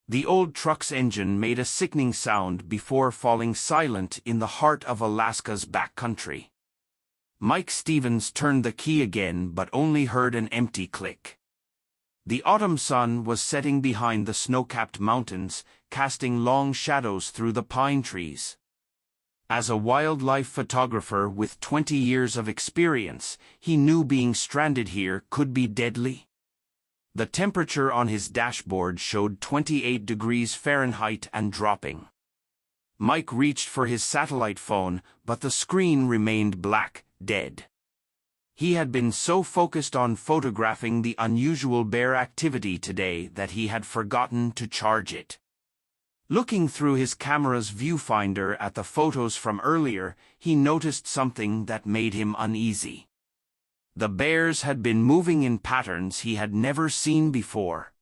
The old truck's engine made a sickening sound before falling silent in the heart of Alaska's backcountry. Mike Stevens turned the key again but only heard an empty click. The autumn sun was setting behind the snow-capped mountains, casting long shadows through the pine trees. As a wildlife photographer with 20 years of experience, he knew being stranded here could be deadly. The temperature on his dashboard showed 28 degrees Fahrenheit and dropping. Mike reached for his satellite phone, but the screen remained black, dead. He had been so focused on photographing the unusual bear activity today that he had forgotten to charge it. Looking through his camera's viewfinder at the photos from earlier, he noticed something that made him uneasy. The bears had been moving in patterns he had never seen before.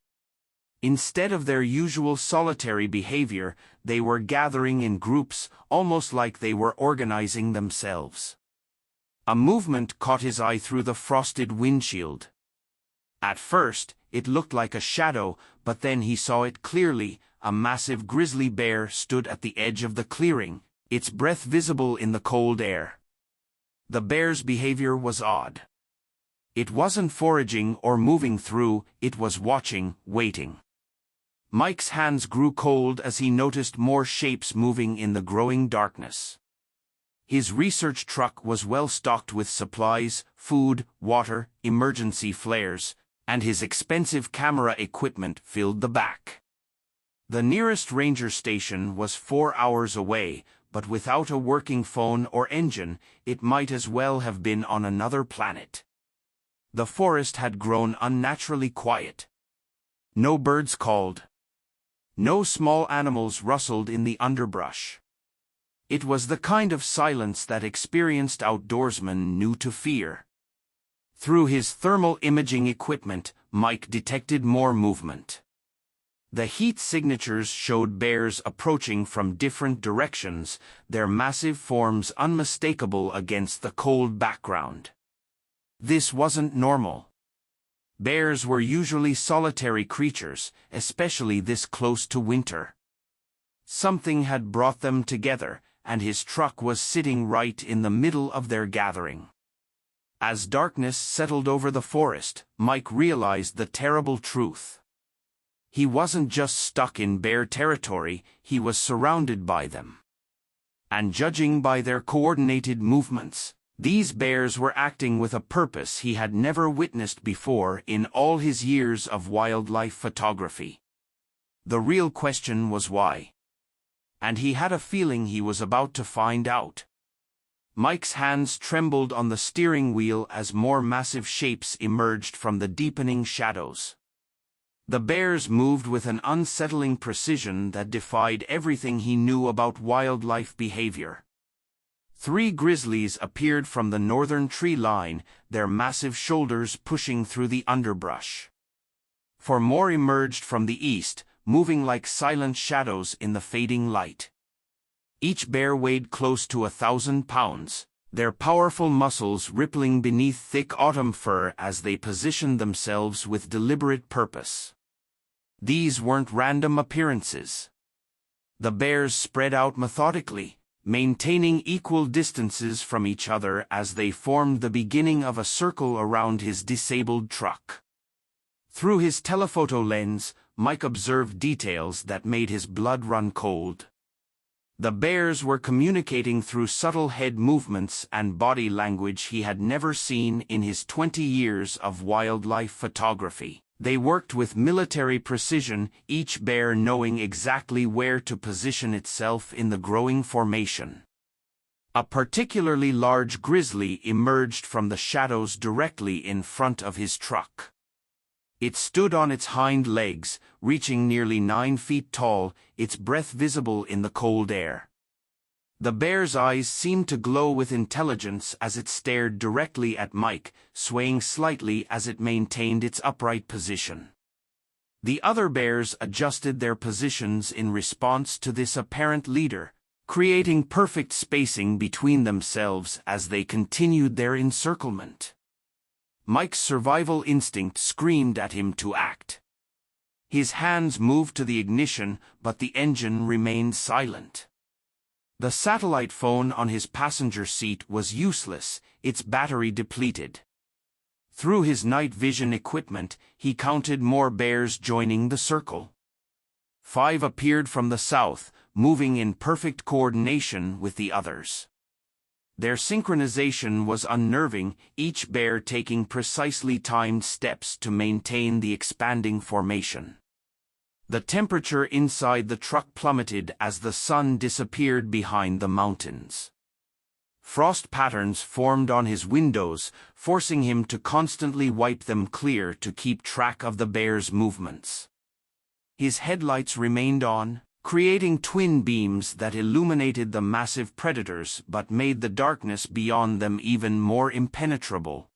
Instead of their usual solitary behavior, they were gathering in groups, almost like they were organizing themselves. A movement caught his eye through the frosted windshield. At first, it looked like a shadow, but then he saw it clearly. A massive grizzly bear stood at the edge of the clearing, its breath visible in the cold air. The bear's behavior was odd. It wasn't foraging or moving through, it was watching, waiting. Mike's hands grew cold as he noticed more shapes moving in the growing darkness. His research truck was well stocked with supplies, food, water, emergency flares, and his expensive camera equipment filled the back. The nearest ranger station was 4 hours away, but without a working phone or engine, it might as well have been on another planet. The forest had grown unnaturally quiet. No birds called. No small animals rustled in the underbrush. It was the kind of silence that experienced outdoorsmen knew to fear. Through his thermal imaging equipment, Mike detected more movement. The heat signatures showed bears approaching from different directions, their massive forms unmistakable against the cold background. This wasn't normal. Bears were usually solitary creatures, especially this close to winter. Something had brought them together, and his truck was sitting right in the middle of their gathering. As darkness settled over the forest, Mike realized the terrible truth. He wasn't just stuck in bear territory, he was surrounded by them. And judging by their coordinated movements, these bears were acting with a purpose he had never witnessed before in all his years of wildlife photography. The real question was why. And he had a feeling he was about to find out. Mike's hands trembled on the steering wheel as more massive shapes emerged from the deepening shadows. The bears moved with an unsettling precision that defied everything he knew about wildlife behavior. 3 grizzlies appeared from the northern tree line, their massive shoulders pushing through the underbrush. 4 more emerged from the east, moving like silent shadows in the fading light. Each bear weighed close to 1,000 pounds, their powerful muscles rippling beneath thick autumn fur as they positioned themselves with deliberate purpose. These weren't random appearances. The bears spread out methodically, maintaining equal distances from each other as they formed the beginning of a circle around his disabled truck. Through his telephoto lens, Mike observed details that made his blood run cold. The bears were communicating through subtle head movements and body language he had never seen in his 20 years of wildlife photography. They worked with military precision, each bear knowing exactly where to position itself in the growing formation. A particularly large grizzly emerged from the shadows directly in front of his truck. It stood on its hind legs, reaching nearly 9 feet tall, its breath visible in the cold air. The bear's eyes seemed to glow with intelligence as it stared directly at Mike, swaying slightly as it maintained its upright position. The other bears adjusted their positions in response to this apparent leader, creating perfect spacing between themselves as they continued their encirclement. Mike's survival instinct screamed at him to act. His hands moved to the ignition, but the engine remained silent. The satellite phone on his passenger seat was useless, its battery depleted. Through his night vision equipment, he counted more bears joining the circle. 5 appeared from the south, moving in perfect coordination with the others. Their synchronization was unnerving, each bear taking precisely timed steps to maintain the expanding formation. The temperature inside the truck plummeted as the sun disappeared behind the mountains. Frost patterns formed on his windows, forcing him to constantly wipe them clear to keep track of the bear's movements. His headlights remained on, creating twin beams that illuminated the massive predators but made the darkness beyond them even more impenetrable.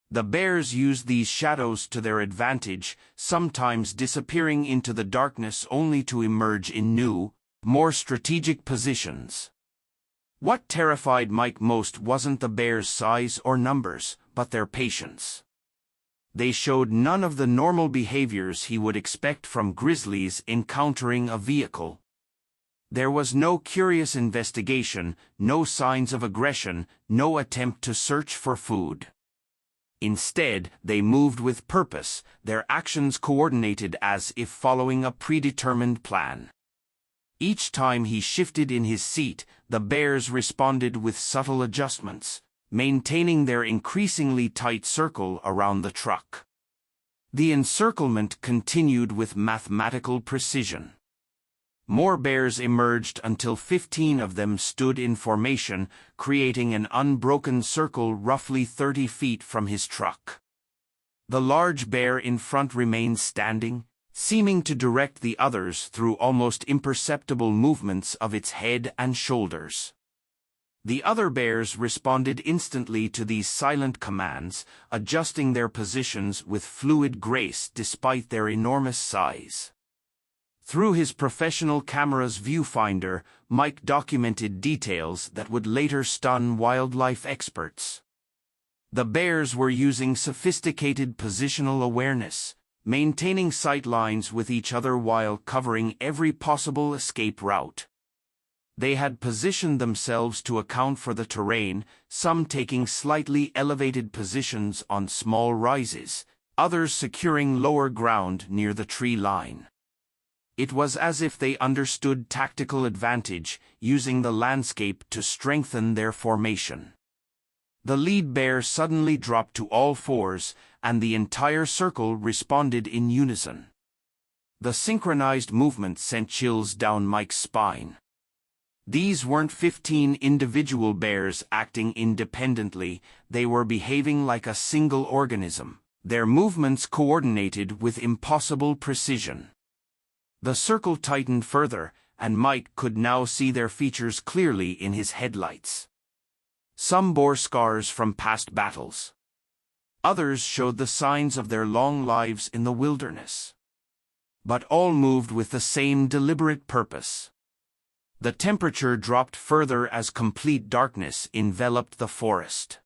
The bears used these shadows to their advantage, sometimes disappearing into the darkness only to emerge in new, more strategic positions. What terrified Mike most wasn't the bears' size or numbers, but their patience. They showed none of the normal behaviors he would expect from grizzlies encountering a vehicle. There was no curious investigation, no signs of aggression, no attempt to search for food. Instead, they moved with purpose, their actions coordinated as if following a predetermined plan. Each time he shifted in his seat, the bears responded with subtle adjustments, maintaining their increasingly tight circle around the truck. The encirclement continued with mathematical precision. More bears emerged until 15 of them stood in formation, creating an unbroken circle roughly 30 feet from his truck. The large bear in front remained standing, seeming to direct the others through almost imperceptible movements of its head and shoulders. The other bears responded instantly to these silent commands, adjusting their positions with fluid grace despite their enormous size. Through his professional camera's viewfinder, Mike documented details that would later stun wildlife experts. The bears were using sophisticated positional awareness, maintaining sight lines with each other while covering every possible escape route. They had positioned themselves to account for the terrain, some taking slightly elevated positions on small rises, others securing lower ground near the tree line. It was as if they understood tactical advantage, using the landscape to strengthen their formation. The lead bear suddenly dropped to all fours, and the entire circle responded in unison. The synchronized movement sent chills down Mike's spine. These weren't 15 individual bears acting independently, they were behaving like a single organism, their movements coordinated with impossible precision. The circle tightened further, and Mike could now see their features clearly in his headlights. Some bore scars from past battles. Others showed the signs of their long lives in the wilderness. But all moved with the same deliberate purpose. The temperature dropped further as complete darkness enveloped the forest.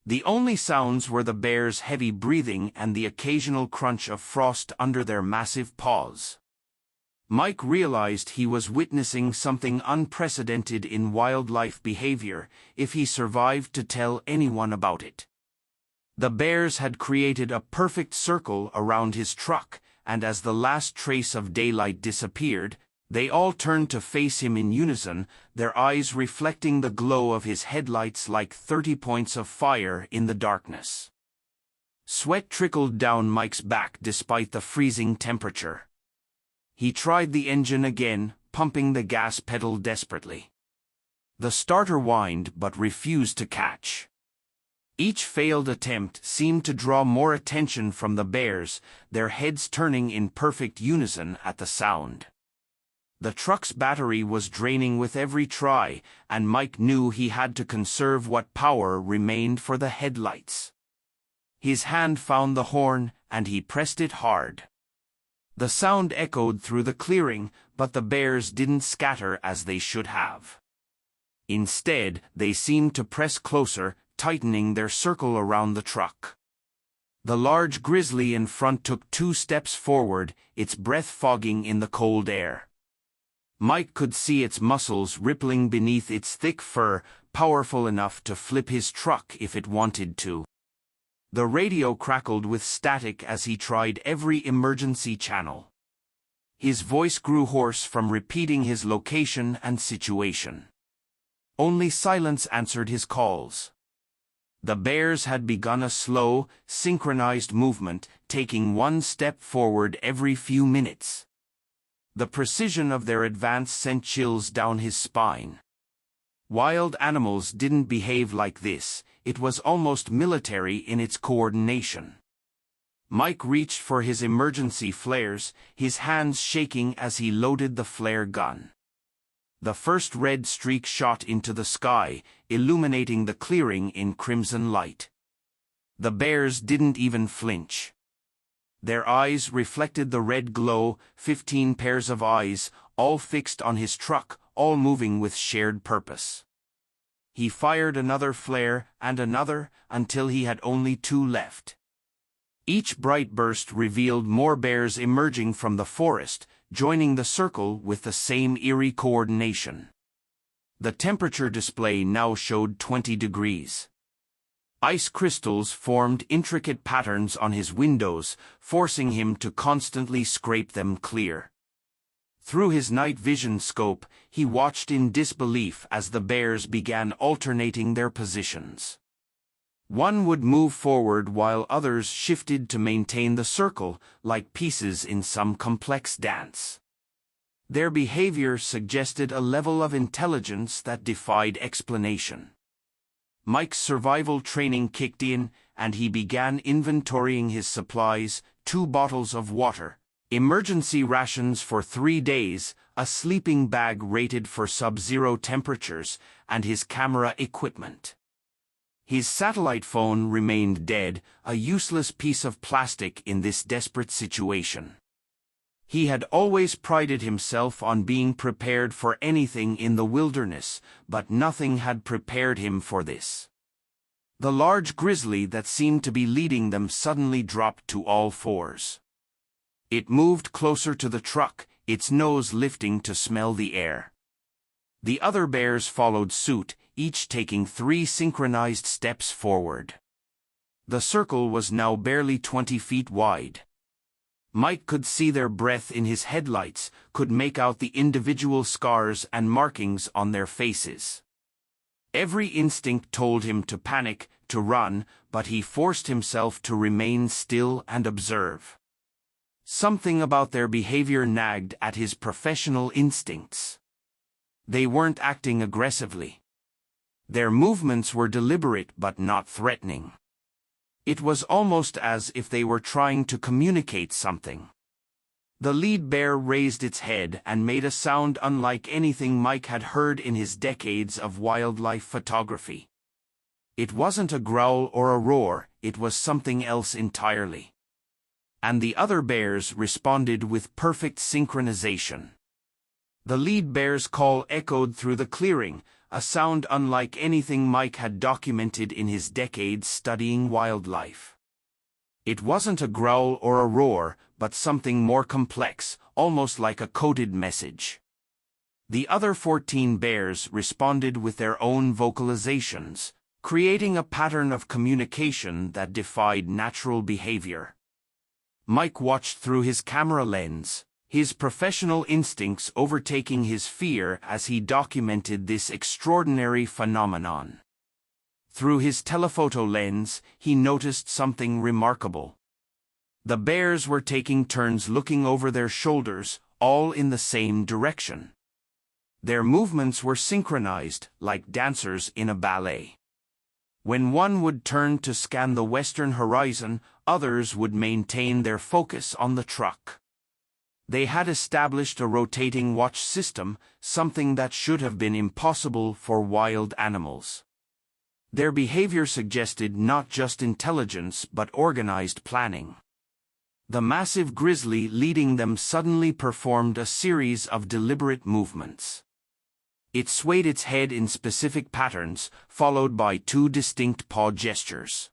The only sounds were the bears' heavy breathing and the occasional crunch of frost under their massive paws. Mike realized he was witnessing something unprecedented in wildlife behavior if he survived to tell anyone about it. The bears had created a perfect circle around his truck, and as the last trace of daylight disappeared, they all turned to face him in unison, their eyes reflecting the glow of his headlights like 30 points of fire in the darkness. Sweat trickled down Mike's back despite the freezing temperature. He tried the engine again, pumping the gas pedal desperately. The starter whined but refused to catch. Each failed attempt seemed to draw more attention from the bears, their heads turning in perfect unison at the sound. The truck's battery was draining with every try, and Mike knew he had to conserve what power remained for the headlights. His hand found the horn, and he pressed it hard. The sound echoed through the clearing, but the bears didn't scatter as they should have. Instead, they seemed to press closer, tightening their circle around the truck. The large grizzly in front took 2 steps forward, its breath fogging in the cold air. Mike could see its muscles rippling beneath its thick fur, powerful enough to flip his truck if it wanted to. The radio crackled with static as he tried every emergency channel. His voice grew hoarse from repeating his location and situation. Only silence answered his calls. The bears had begun a slow, synchronized movement, taking 1 step forward every few minutes. The precision of their advance sent chills down his spine. Wild animals didn't behave like this, it was almost military in its coordination. Mike reached for his emergency flares, his hands shaking as he loaded the flare gun. The first red streak shot into the sky, illuminating the clearing in crimson light. The bears didn't even flinch. Their eyes reflected the red glow, 15 pairs of eyes, all fixed on his truck, all moving with shared purpose. He fired another flare and another, until he had only 2 left. Each bright burst revealed more bears emerging from the forest, joining the circle with the same eerie coordination. The temperature display now showed 20 degrees. Ice crystals formed intricate patterns on his windows, forcing him to constantly scrape them clear. Through his night vision scope, he watched in disbelief as the bears began alternating their positions. One would move forward while others shifted to maintain the circle, like pieces in some complex dance. Their behavior suggested a level of intelligence that defied explanation. Mike's survival training kicked in, and he began inventorying his supplies: 2 bottles of water, emergency rations for 3 days, a sleeping bag rated for sub-zero temperatures, and his camera equipment. His satellite phone remained dead, a useless piece of plastic in this desperate situation. He had always prided himself on being prepared for anything in the wilderness, but nothing had prepared him for this. The large grizzly that seemed to be leading them suddenly dropped to all 4s. It moved closer to the truck, its nose lifting to smell the air. The other bears followed suit, each taking 3 synchronized steps forward. The circle was now barely 20 feet wide. Mike could see their breath in his headlights, could make out the individual scars and markings on their faces. Every instinct told him to panic, to run, but he forced himself to remain still and observe. Something about their behavior nagged at his professional instincts. They weren't acting aggressively. Their movements were deliberate but not threatening. It was almost as if they were trying to communicate something. The lead bear raised its head and made a sound unlike anything Mike had heard in his decades of wildlife photography. It wasn't a growl or a roar, it was something else entirely. And the other bears responded with perfect synchronization. The lead bear's call echoed through the clearing, a sound unlike anything Mike had documented in his decades studying wildlife. It wasn't a growl or a roar, but something more complex, almost like a coded message. The other 14 bears responded with their own vocalizations, creating a pattern of communication that defied natural behavior. Mike watched through his camera lens, his professional instincts overtaking his fear as he documented this extraordinary phenomenon. Through his telephoto lens, he noticed something remarkable. The bears were taking turns looking over their shoulders, all in the same direction. Their movements were synchronized, like dancers in a ballet. When one would turn to scan the western horizon, others would maintain their focus on the truck. They had established a rotating watch system, something that should have been impossible for wild animals. Their behavior suggested not just intelligence but organized planning. The massive grizzly leading them suddenly performed a series of deliberate movements. It swayed its head in specific patterns, followed by 2 distinct paw gestures.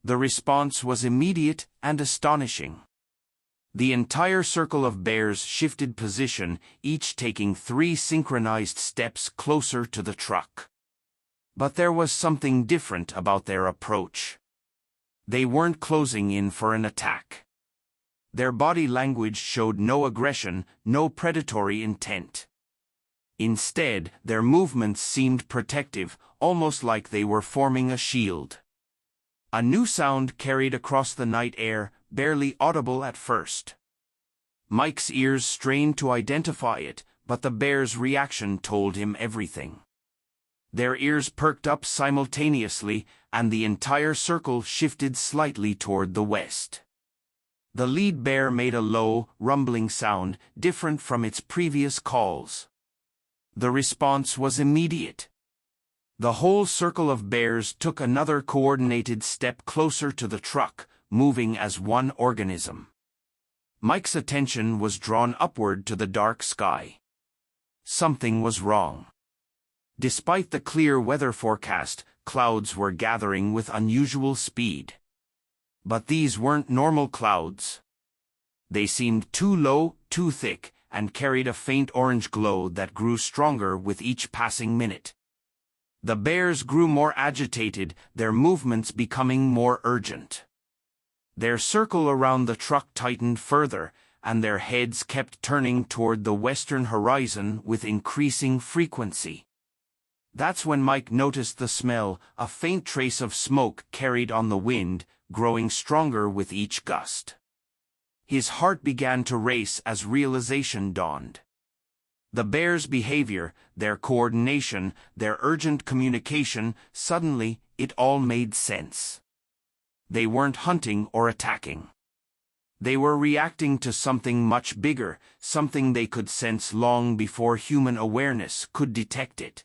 The response was immediate and astonishing. The entire circle of bears shifted position, each taking 3 synchronized steps closer to the truck. But there was something different about their approach. They weren't closing in for an attack. Their body language showed no aggression, no predatory intent. Instead, their movements seemed protective, almost like they were forming a shield. A new sound carried across the night air, barely audible at first. Mike's ears strained to identify it, but the bear's reaction told him everything. Their ears perked up simultaneously, and the entire circle shifted slightly toward the west. The lead bear made a low, rumbling sound, different from its previous calls. The response was immediate. The whole circle of bears took another coordinated step closer to the truck, moving as one organism. Mike's attention was drawn upward to the dark sky. Something was wrong. Despite the clear weather forecast, clouds were gathering with unusual speed. But these weren't normal clouds. They seemed too low, too thick, and carried a faint orange glow that grew stronger with each passing minute. The bears grew more agitated, their movements becoming more urgent. Their circle around the truck tightened further, and their heads kept turning toward the western horizon with increasing frequency. That's when Mike noticed the smell, a faint trace of smoke carried on the wind, growing stronger with each gust. His heart began to race as realization dawned. The bears' behavior, their coordination, their urgent communication, suddenly, it all made sense. They weren't hunting or attacking. They were reacting to something much bigger, something they could sense long before human awareness could detect it.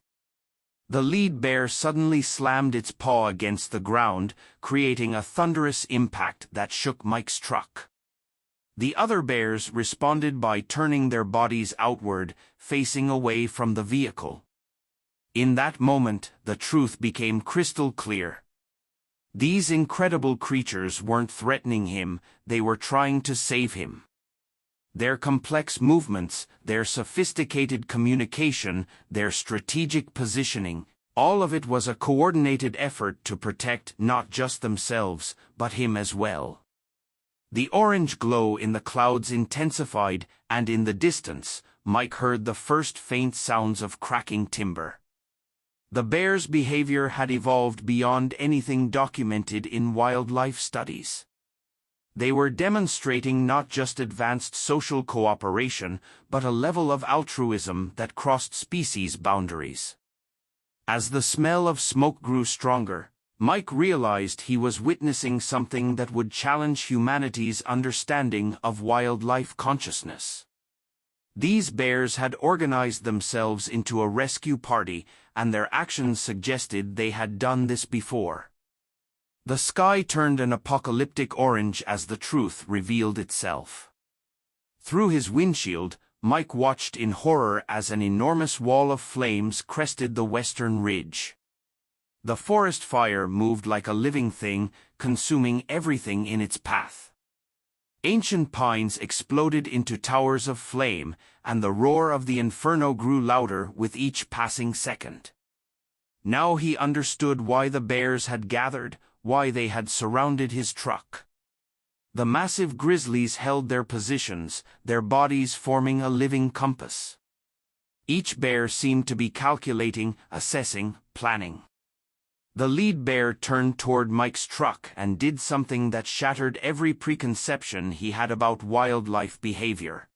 The lead bear suddenly slammed its paw against the ground, creating a thunderous impact that shook Mike's truck. The other bears responded by turning their bodies outward, facing away from the vehicle. In that moment, the truth became crystal clear. These incredible creatures weren't threatening him, they were trying to save him. Their complex movements, their sophisticated communication, their strategic positioning, all of it was a coordinated effort to protect not just themselves, but him as well. The orange glow in the clouds intensified, and in the distance, Mike heard the first faint sounds of cracking timber. The bears' behavior had evolved beyond anything documented in wildlife studies. They were demonstrating not just advanced social cooperation, but a level of altruism that crossed species boundaries. As the smell of smoke grew stronger, Mike realized he was witnessing something that would challenge humanity's understanding of wildlife consciousness. These bears had organized themselves into a rescue party, and their actions suggested they had done this before. The sky turned an apocalyptic orange as the truth revealed itself. Through his windshield, Mike watched in horror as an enormous wall of flames crested the western ridge. The forest fire moved like a living thing, consuming everything in its path. Ancient pines exploded into towers of flame, and the roar of the inferno grew louder with each passing second. Now he understood why the bears had gathered, why they had surrounded his truck. The massive grizzlies held their positions, their bodies forming a living compass. Each bear seemed to be calculating, assessing, planning. The lead bear turned toward Mike's truck and did something that shattered every preconception he had about wildlife behavior.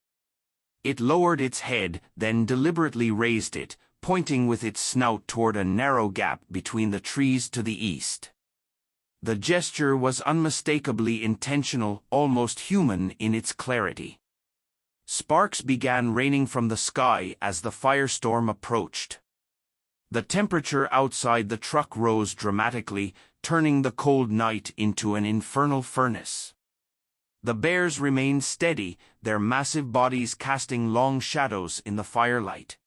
It lowered its head, then deliberately raised it, pointing with its snout toward a narrow gap between the trees to the east. The gesture was unmistakably intentional, almost human in its clarity. Sparks began raining from the sky as the firestorm approached. The temperature outside the truck rose dramatically, turning the cold night into an infernal furnace. The bears remained steady, their massive bodies casting long shadows in the firelight.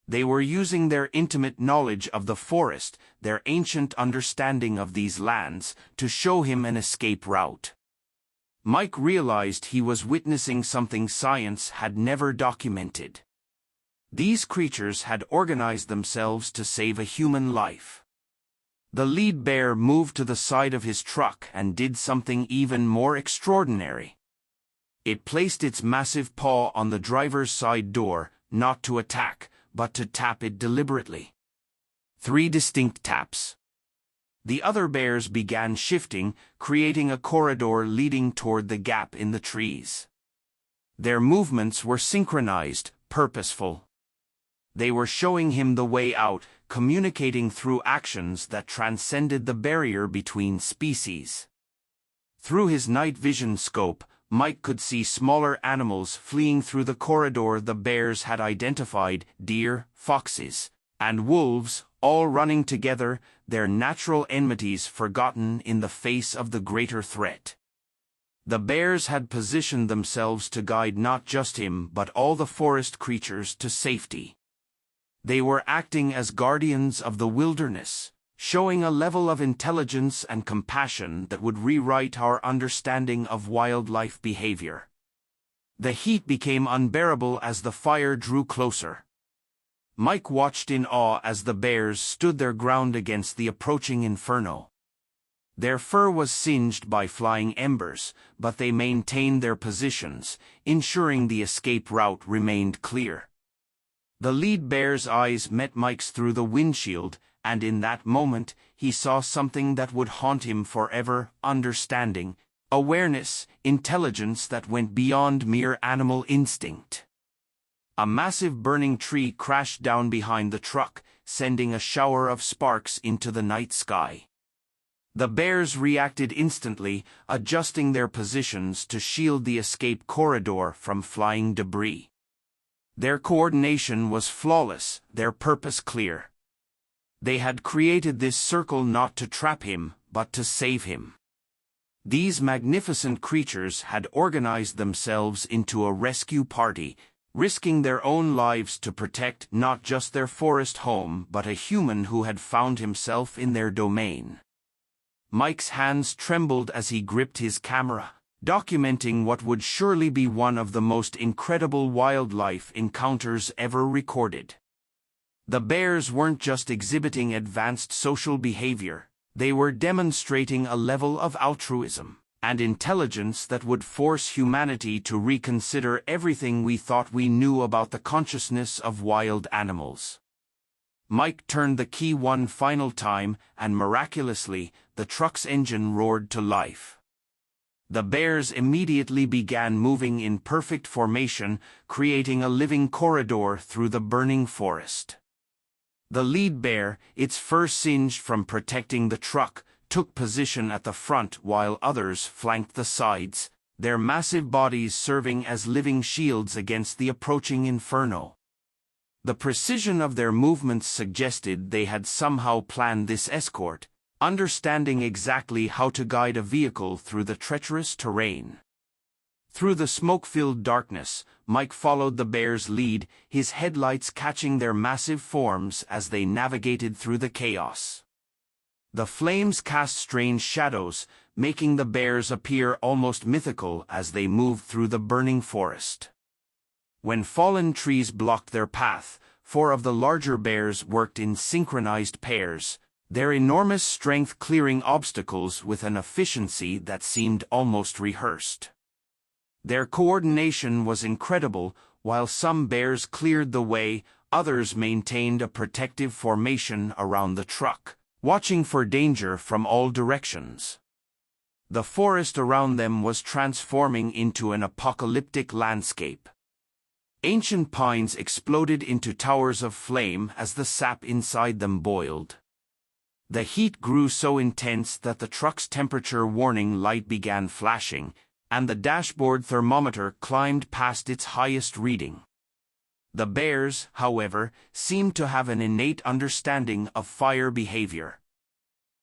They were using their intimate knowledge of the forest, their ancient understanding of these lands, to show him an escape route. Mike realized he was witnessing something science had never documented. These creatures had organized themselves to save a human life. The lead bear moved to the side of his truck and did something even more extraordinary. It placed its massive paw on the driver's side door, not to attack, but to tap it deliberately. 3 distinct taps. The other bears began shifting, creating a corridor leading toward the gap in the trees. Their movements were synchronized, purposeful. They were showing him the way out, communicating through actions that transcended the barrier between species. Through his night vision scope, Mike could see smaller animals fleeing through the corridor the bears had identified: deer, foxes, and wolves, all running together, their natural enmities forgotten in the face of the greater threat. The bears had positioned themselves to guide not just him but all the forest creatures to safety. They were acting as guardians of the wilderness, showing a level of intelligence and compassion that would rewrite our understanding of wildlife behavior. The heat became unbearable as the fire drew closer. Mike watched in awe as the bears stood their ground against the approaching inferno. Their fur was singed by flying embers, but they maintained their positions, ensuring the escape route remained clear. The lead bear's eyes met Mike's through the windshield, and in that moment, he saw something that would haunt him forever: understanding, awareness, intelligence that went beyond mere animal instinct. A massive burning tree crashed down behind the truck, sending a shower of sparks into the night sky. The bears reacted instantly, adjusting their positions to shield the escape corridor from flying debris. Their coordination was flawless, their purpose clear. They had created this circle not to trap him, but to save him. These magnificent creatures had organized themselves into a rescue party, risking their own lives to protect not just their forest home but a human who had found himself in their domain. Mike's hands trembled as he gripped his camera, documenting what would surely be one of the most incredible wildlife encounters ever recorded. The bears weren't just exhibiting advanced social behavior, they were demonstrating a level of altruism and intelligence that would force humanity to reconsider everything we thought we knew about the consciousness of wild animals. Mike turned the key one final time, and miraculously, the truck's engine roared to life. The bears immediately began moving in perfect formation, creating a living corridor through the burning forest. The lead bear, its fur singed from protecting the truck, took position at the front while others flanked the sides, their massive bodies serving as living shields against the approaching inferno. The precision of their movements suggested they had somehow planned this escort, understanding exactly how to guide a vehicle through the treacherous terrain. Through the smoke-filled darkness, Mike followed the bear's lead, his headlights catching their massive forms as they navigated through the chaos. The flames cast strange shadows, making the bears appear almost mythical as they moved through the burning forest. When fallen trees blocked their path, 4 of the larger bears worked in synchronized pairs, their enormous strength clearing obstacles with an efficiency that seemed almost rehearsed. Their coordination was incredible. While some bears cleared the way, others maintained a protective formation around the truck, watching for danger from all directions. The forest around them was transforming into an apocalyptic landscape. Ancient pines exploded into towers of flame as the sap inside them boiled. The heat grew so intense that the truck's temperature warning light began flashing, and the dashboard thermometer climbed past its highest reading. The bears, however, seemed to have an innate understanding of fire behavior.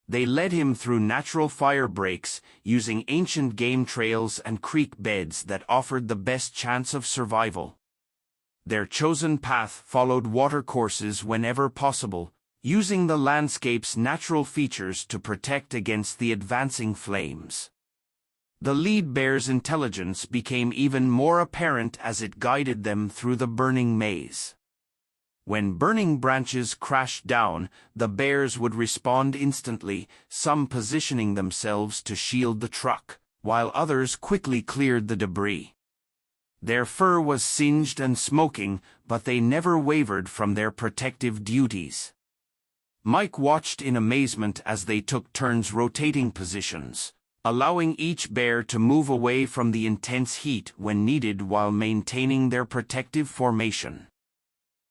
They led him through natural fire breaks, using ancient game trails and creek beds that offered the best chance of survival. Their chosen path followed watercourses whenever possible, using the landscape's natural features to protect against the advancing flames. The lead bear's intelligence became even more apparent as it guided them through the burning maze. When burning branches crashed down, the bears would respond instantly, some positioning themselves to shield the truck, while others quickly cleared the debris. Their fur was singed and smoking, but they never wavered from their protective duties. Mike watched in amazement as they took turns rotating positions, allowing each bear to move away from the intense heat when needed while maintaining their protective formation.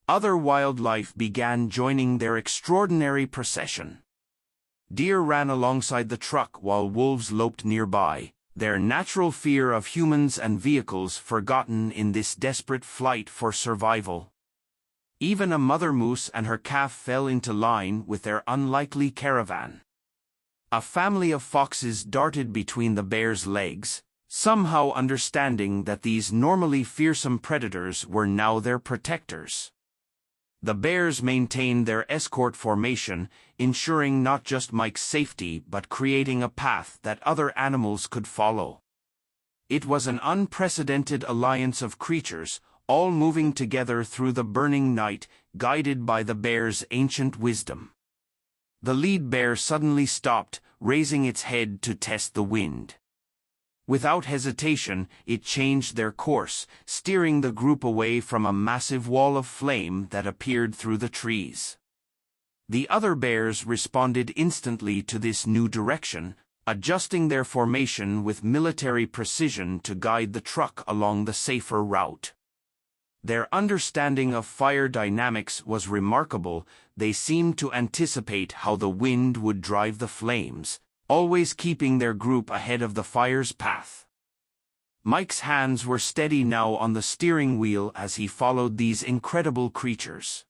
Other wildlife began joining their extraordinary procession. Deer ran alongside the truck while wolves loped nearby, their natural fear of humans and vehicles forgotten in this desperate flight for survival. Even a mother moose and her calf fell into line with their unlikely caravan. A family of foxes darted between the bear's legs, somehow understanding that these normally fearsome predators were now their protectors. The bears maintained their escort formation, ensuring not just Mike's safety but creating a path that other animals could follow. It was an unprecedented alliance of creatures, all moving together through the burning night, guided by the bear's ancient wisdom. The lead bear suddenly stopped, raising its head to test the wind. Without hesitation, it changed their course, steering the group away from a massive wall of flame that appeared through the trees. The other bears responded instantly to this new direction, adjusting their formation with military precision to guide the truck along the safer route. Their understanding of fire dynamics was remarkable. They seemed to anticipate how the wind would drive the flames, always keeping their group ahead of the fire's path. Mike's hands were steady now on the steering wheel as he followed these incredible creatures.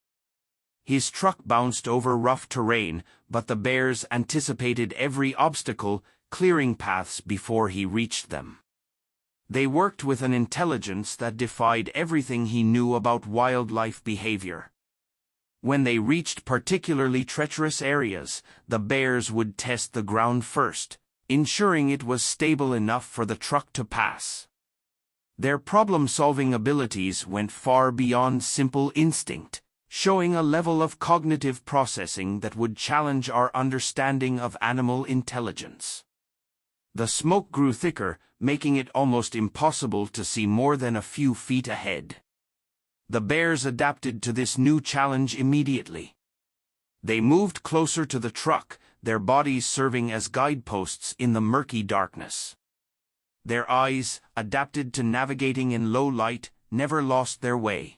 His truck bounced over rough terrain, but the bears anticipated every obstacle, clearing paths before he reached them. They worked with an intelligence that defied everything he knew about wildlife behavior. When they reached particularly treacherous areas, the bears would test the ground first, ensuring it was stable enough for the truck to pass. Their problem-solving abilities went far beyond simple instinct, showing a level of cognitive processing that would challenge our understanding of animal intelligence. The smoke grew thicker, making it almost impossible to see more than a few feet ahead. The bears adapted to this new challenge immediately. They moved closer to the truck, their bodies serving as guideposts in the murky darkness. Their eyes, adapted to navigating in low light, never lost their way.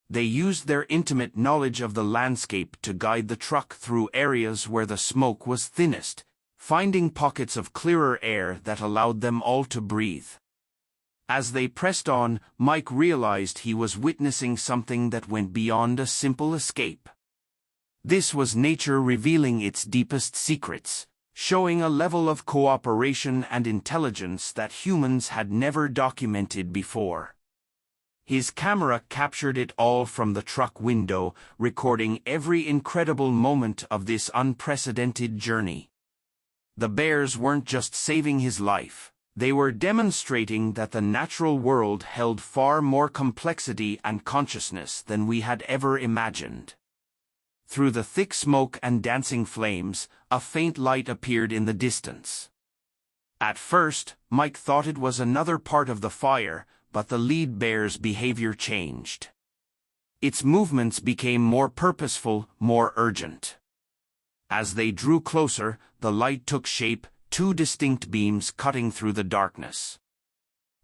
They used their intimate knowledge of the landscape to guide the truck through areas where the smoke was thinnest, finding pockets of clearer air that allowed them all to breathe. As they pressed on, Mike realized he was witnessing something that went beyond a simple escape. This was nature revealing its deepest secrets, showing a level of cooperation and intelligence that humans had never documented before. His camera captured it all from the truck window, recording every incredible moment of this unprecedented journey. The bears weren't just saving his life, they were demonstrating that the natural world held far more complexity and consciousness than we had ever imagined. Through the thick smoke and dancing flames, a faint light appeared in the distance. At first, Mike thought it was another part of the fire, but the lead bear's behavior changed. Its movements became more purposeful, more urgent. As they drew closer, the light took shape, two distinct beams cutting through the darkness.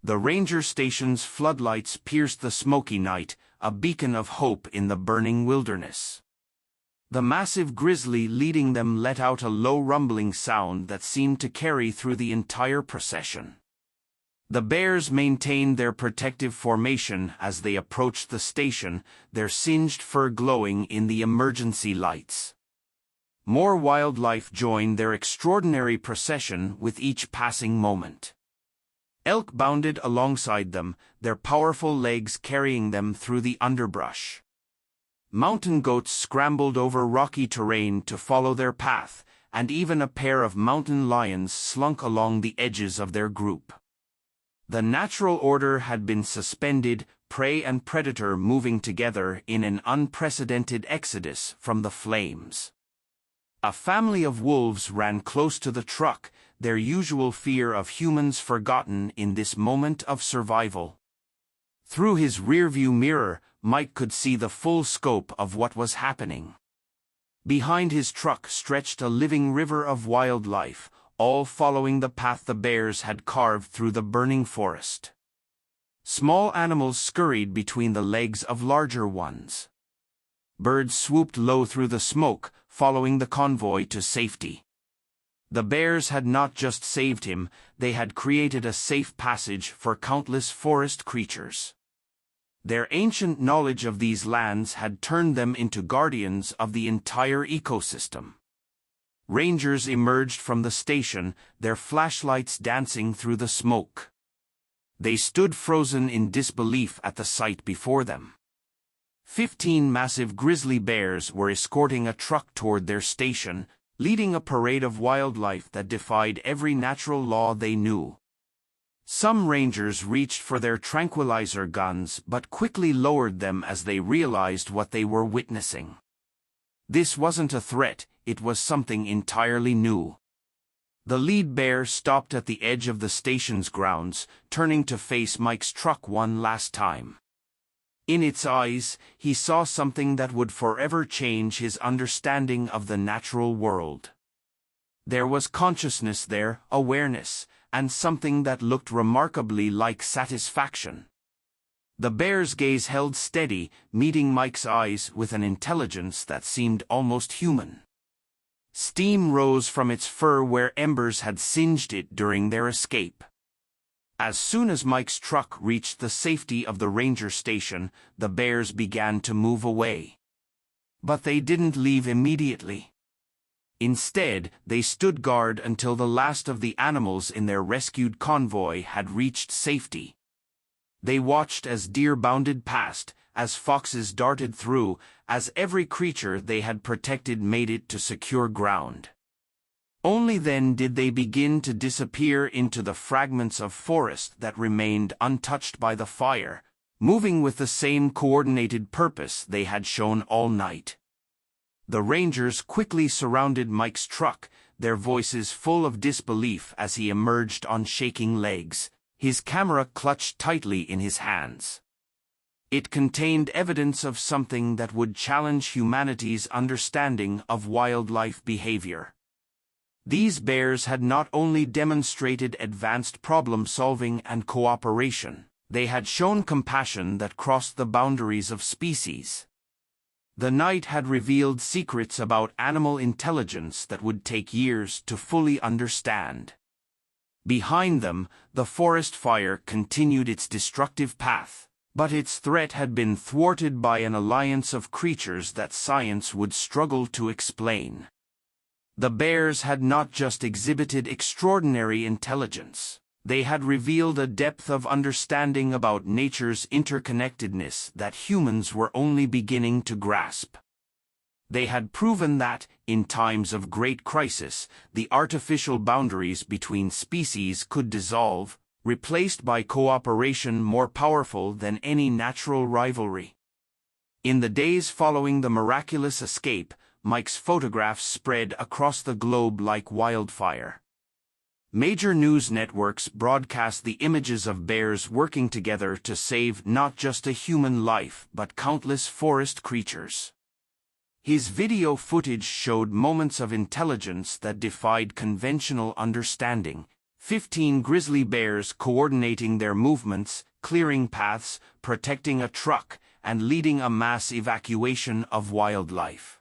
The ranger station's floodlights pierced the smoky night, a beacon of hope in the burning wilderness. The massive grizzly leading them let out a low rumbling sound that seemed to carry through the entire procession. The bears maintained their protective formation as they approached the station, their singed fur glowing in the emergency lights. More wildlife joined their extraordinary procession with each passing moment. Elk bounded alongside them, their powerful legs carrying them through the underbrush. Mountain goats scrambled over rocky terrain to follow their path, and even a pair of mountain lions slunk along the edges of their group. The natural order had been suspended, prey and predator moving together in an unprecedented exodus from the flames. A family of wolves ran close to the truck, their usual fear of humans forgotten in this moment of survival. Through his rearview mirror, Mike could see the full scope of what was happening. Behind his truck stretched a living river of wildlife, all following the path the bears had carved through the burning forest. Small animals scurried between the legs of larger ones. Birds swooped low through the smoke, following the convoy to safety. The bears had not just saved him, they had created a safe passage for countless forest creatures. Their ancient knowledge of these lands had turned them into guardians of the entire ecosystem. Rangers emerged from the station, their flashlights dancing through the smoke. They stood frozen in disbelief at the sight before them. 15 massive grizzly bears were escorting a truck toward their station, leading a parade of wildlife that defied every natural law they knew. Some rangers reached for their tranquilizer guns but quickly lowered them as they realized what they were witnessing. This wasn't a threat, it was something entirely new. The lead bear stopped at the edge of the station's grounds, turning to face Mike's truck one last time. In its eyes, he saw something that would forever change his understanding of the natural world. There was consciousness there, awareness, and something that looked remarkably like satisfaction. The bear's gaze held steady, meeting Mike's eyes with an intelligence that seemed almost human. Steam rose from its fur where embers had singed it during their escape. As soon as Mike's truck reached the safety of the ranger station, the bears began to move away. But they didn't leave immediately. Instead, they stood guard until the last of the animals in their rescued convoy had reached safety. They watched as deer bounded past, as foxes darted through, as every creature they had protected made it to secure ground. Only then did they begin to disappear into the fragments of forest that remained untouched by the fire, moving with the same coordinated purpose they had shown all night. The rangers quickly surrounded Mike's truck, their voices full of disbelief as he emerged on shaking legs, his camera clutched tightly in his hands. It contained evidence of something that would challenge humanity's understanding of wildlife behavior. These bears had not only demonstrated advanced problem-solving and cooperation, they had shown compassion that crossed the boundaries of species. The night had revealed secrets about animal intelligence that would take years to fully understand. Behind them, the forest fire continued its destructive path, but its threat had been thwarted by an alliance of creatures that science would struggle to explain. The bears had not just exhibited extraordinary intelligence, they had revealed a depth of understanding about nature's interconnectedness that humans were only beginning to grasp. They had proven that, in times of great crisis, the artificial boundaries between species could dissolve, replaced by cooperation more powerful than any natural rivalry. In the days following the miraculous escape, Mike's photographs spread across the globe like wildfire. Major news networks broadcast the images of bears working together to save not just a human life but countless forest creatures. His video footage showed moments of intelligence that defied conventional understanding, 15 grizzly bears coordinating their movements, clearing paths, protecting a truck, and leading a mass evacuation of wildlife.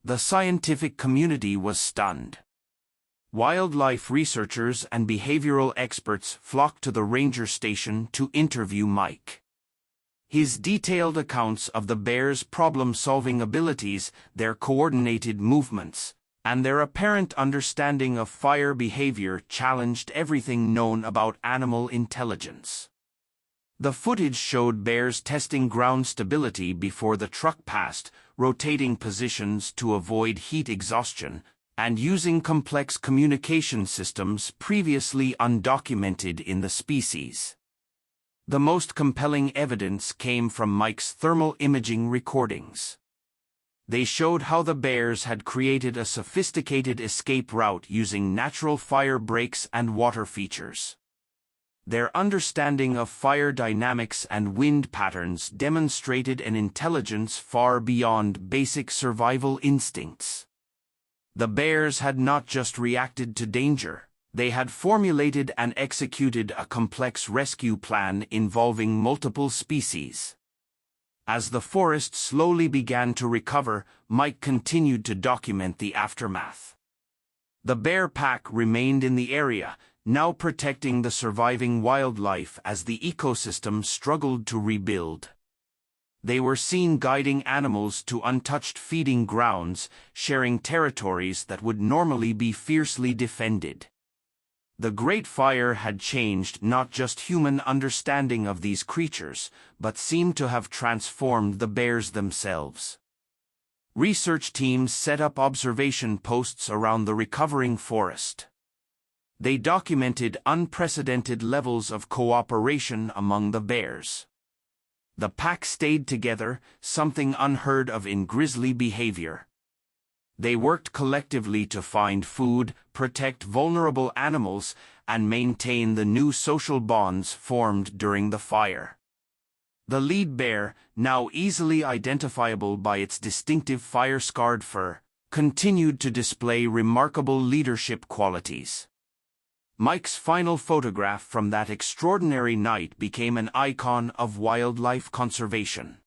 The scientific community was stunned. Wildlife researchers and behavioral experts flocked to the ranger station to interview Mike. His detailed accounts of the bears' problem-solving abilities, their coordinated movements, and their apparent understanding of fire behavior challenged everything known about animal intelligence. The footage showed bears testing ground stability before the truck passed, rotating positions to avoid heat exhaustion, and using complex communication systems previously undocumented in the species. The most compelling evidence came from Mike's thermal imaging recordings. They showed how the bears had created a sophisticated escape route using natural fire breaks and water features. Their understanding of fire dynamics and wind patterns demonstrated an intelligence far beyond basic survival instincts. The bears had not just reacted to danger, they had formulated and executed a complex rescue plan involving multiple species. As the forest slowly began to recover, Mike continued to document the aftermath. The bear pack remained in the area, now protecting the surviving wildlife as the ecosystem struggled to rebuild. They were seen guiding animals to untouched feeding grounds, sharing territories that would normally be fiercely defended. The Great Fire had changed not just human understanding of these creatures, but seemed to have transformed the bears themselves. Research teams set up observation posts around the recovering forest. They documented unprecedented levels of cooperation among the bears. The pack stayed together, something unheard of in grizzly behavior. They worked collectively to find food, protect vulnerable animals, and maintain the new social bonds formed during the fire. The lead bear, now easily identifiable by its distinctive fire-scarred fur, continued to display remarkable leadership qualities. Mike's final photograph from that extraordinary night became an icon of wildlife conservation.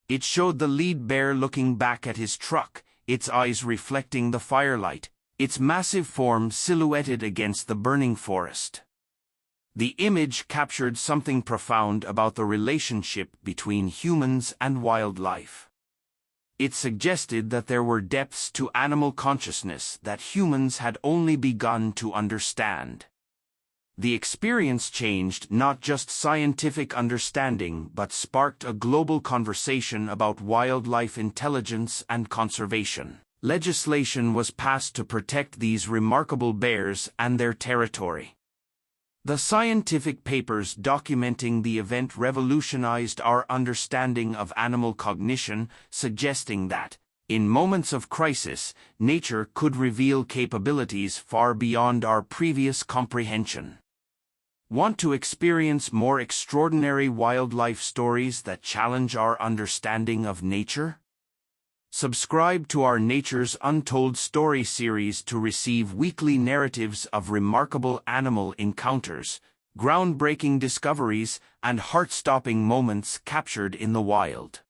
It showed the lead bear looking back at his truck, its eyes reflecting the firelight, its massive form silhouetted against the burning forest. The image captured something profound about the relationship between humans and wildlife. It suggested that there were depths to animal consciousness that humans had only begun to understand. The experience changed not just scientific understanding but sparked a global conversation about wildlife intelligence and conservation. Legislation was passed to protect these remarkable bears and their territory. The scientific papers documenting the event revolutionized our understanding of animal cognition, suggesting that, in moments of crisis, nature could reveal capabilities far beyond our previous comprehension. Want to experience more extraordinary wildlife stories that challenge our understanding of nature? Subscribe to our Nature's Untold Story series to receive weekly narratives of remarkable animal encounters, groundbreaking discoveries, and heart-stopping moments captured in the wild.